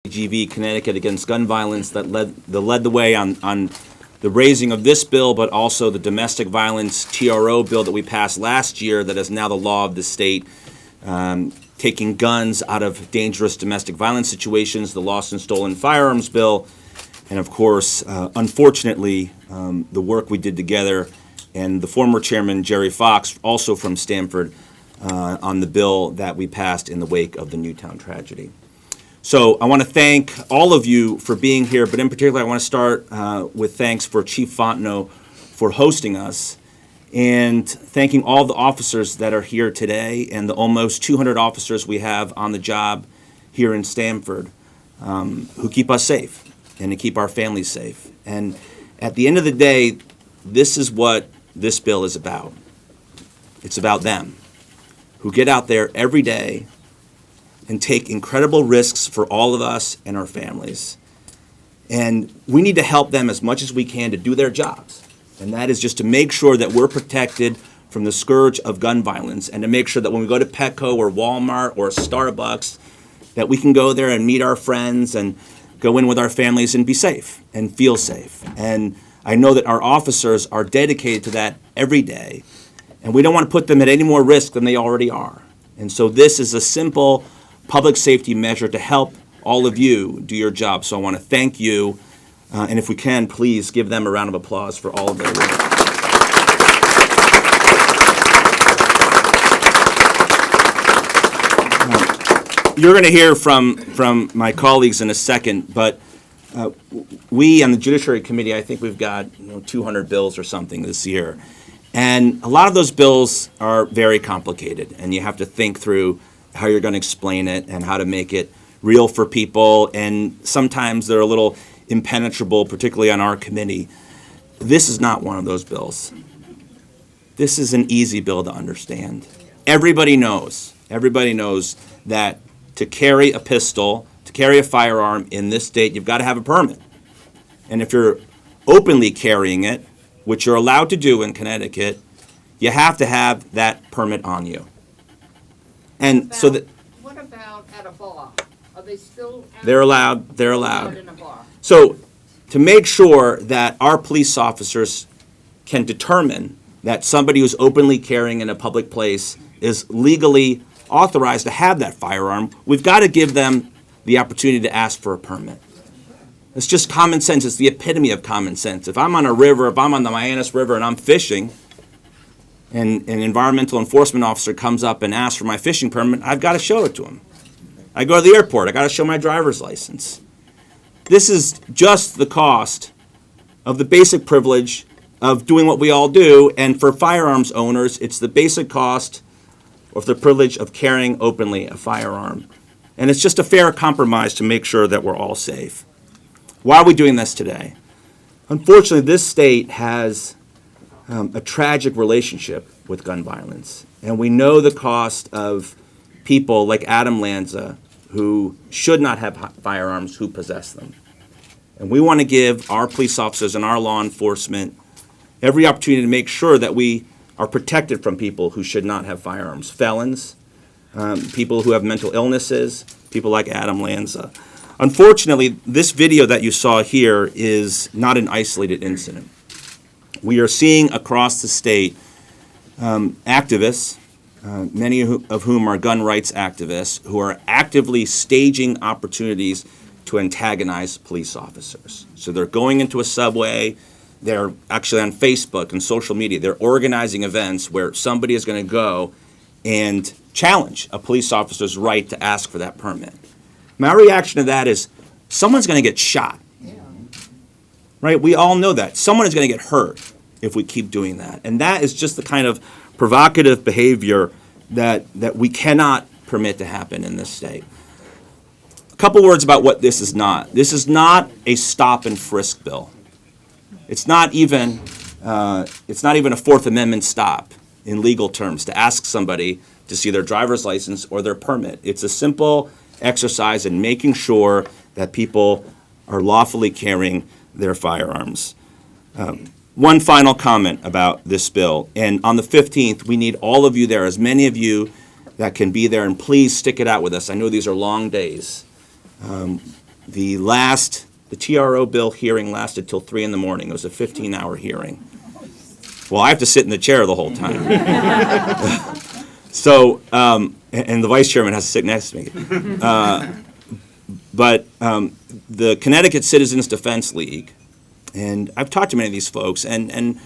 GV Connecticut Against Gun Violence that led the way on the raising of this bill, but also the domestic violence TRO bill that we passed last year that is now the law of the state, taking guns out of dangerous domestic violence situations, the lost and stolen firearms bill, and of course, unfortunately, the work we did together and the former chairman, Jerry Fox, also from Stamford, on the bill that we passed in the wake of the Newtown tragedy. So I want to thank all of you for being here, but in particular I want to start with thanks for Chief Fontenot for hosting us, and thanking all the officers that are here today and the almost 200 officers we have on the job here in Stamford who keep us safe and to keep our families safe. And at the end of the day, this is what this bill is about. It's about them, who get out there every day and take incredible risks for all of us and our families. And we need to help them as much as we can to do their jobs. And that is just to make sure that we're protected from the scourge of gun violence, and to make sure that when we go to Petco or Walmart or Starbucks, that we can go there and meet our friends and go in with our families and be safe and feel safe. And I know that our officers are dedicated to that every day, and we don't want to put them at any more risk than they already are. And so this is a simple public safety measure to help all of you do your job. So I want to thank you, and if we can, please give them a round of applause for all of their work. You're going to hear from my colleagues in a second, but we on the Judiciary Committee, I think we've got 200 bills or something this year. And a lot of those bills are very complicated, and you have to think through how you're going to explain it and how to make it real for people, and sometimes they're a little impenetrable, particularly on our committee. This is not one of those bills. This is an easy bill to understand. Everybody knows that to carry a pistol, to carry a firearm in this state, you've got to have a permit. And if you're openly carrying it, which you're allowed to do in Connecticut, you have to have that permit on you. And so that. What about at a bar? Are they still? They're allowed. They're allowed. In a bar? So to make sure that our police officers can determine that somebody who's openly carrying in a public place is legally authorized to have that firearm, we've got to give them the opportunity to ask for a permit. It's just common sense. It's the epitome of common sense. If I'm on a river, if I'm on the Mianus River and I'm fishing, and an environmental enforcement officer comes up and asks for my fishing permit, I've got to show it to him. I go to the airport, I got to show my driver's license. This is just the cost of the basic privilege of doing what we all do, and for firearms owners, it's the basic cost of the privilege of carrying openly a firearm. And it's just a fair compromise to make sure that we're all safe. Why are we doing this today? Unfortunately, this state has a tragic relationship with gun violence. And we know the cost of people like Adam Lanza, who should not have firearms, who possess them. And we want to give our police officers and our law enforcement every opportunity to make sure that we are protected from people who should not have firearms. Felons, people who have mental illnesses, people like Adam Lanza. Unfortunately, this video that you saw here is not an isolated incident. We are seeing across the state activists, many of whom are gun rights activists, who are actively staging opportunities to antagonize police officers. So they're going into a subway, they're actually on Facebook and social media, they're organizing events where somebody is going to go and challenge a police officer's right to ask for that permit. My reaction to that is, someone's going to get shot. Right? We all know that. Someone is going to get hurt if we keep doing that. And that is just the kind of provocative behavior that we cannot permit to happen in this state. A couple words about what this is not. This is not a stop and frisk bill. It's not even a Fourth Amendment stop in legal terms to ask somebody to see their driver's license or their permit. It's a simple exercise in making sure that people are lawfully carrying their firearms. One final comment about this bill, and on the 15th, we need all of you there, as many of you that can be there, and please stick it out with us. I know these are long days. The TRO bill hearing lasted till 3 in the morning. It was a 15-hour hearing. Well, I have to sit in the chair the whole time. So, and the vice chairman has to sit next to me. But the Connecticut Citizens Defense League, and I've talked to many of these folks, and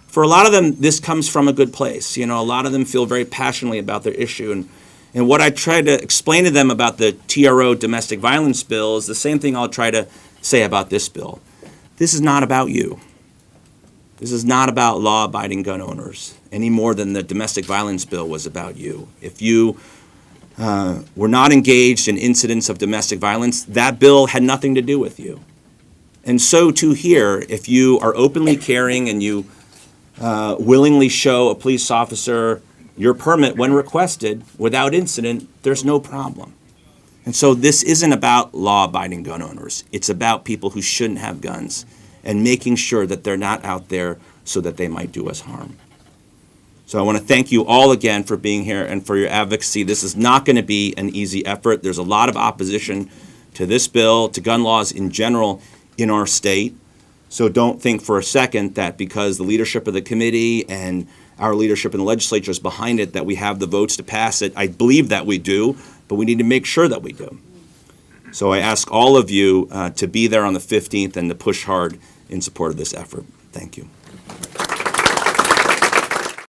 for a lot of them, this comes from a good place. You know, a lot of them feel very passionately about their issue. And what I try to explain to them about the TRO domestic violence bill is the same thing I'll try to say about this bill. This is not about you. This is not about law-abiding gun owners any more than the domestic violence bill was about you. If you were not engaged in incidents of domestic violence, that bill had nothing to do with you. And so too here, if you are openly carrying and you willingly show a police officer your permit when requested without incident, there's no problem. And so this isn't about law-abiding gun owners. It's about people who shouldn't have guns and making sure that they're not out there so that they might do us harm. So I want to thank you all again for being here and for your advocacy. This is not going to be an easy effort. There's a lot of opposition to this bill, to gun laws in general in our state. So don't think for a second that because the leadership of the committee and our leadership in the legislature is behind it, that we have the votes to pass it. I believe that we do, but we need to make sure that we do. So I ask all of you to be there on the 15th and to push hard in support of this effort. Thank you.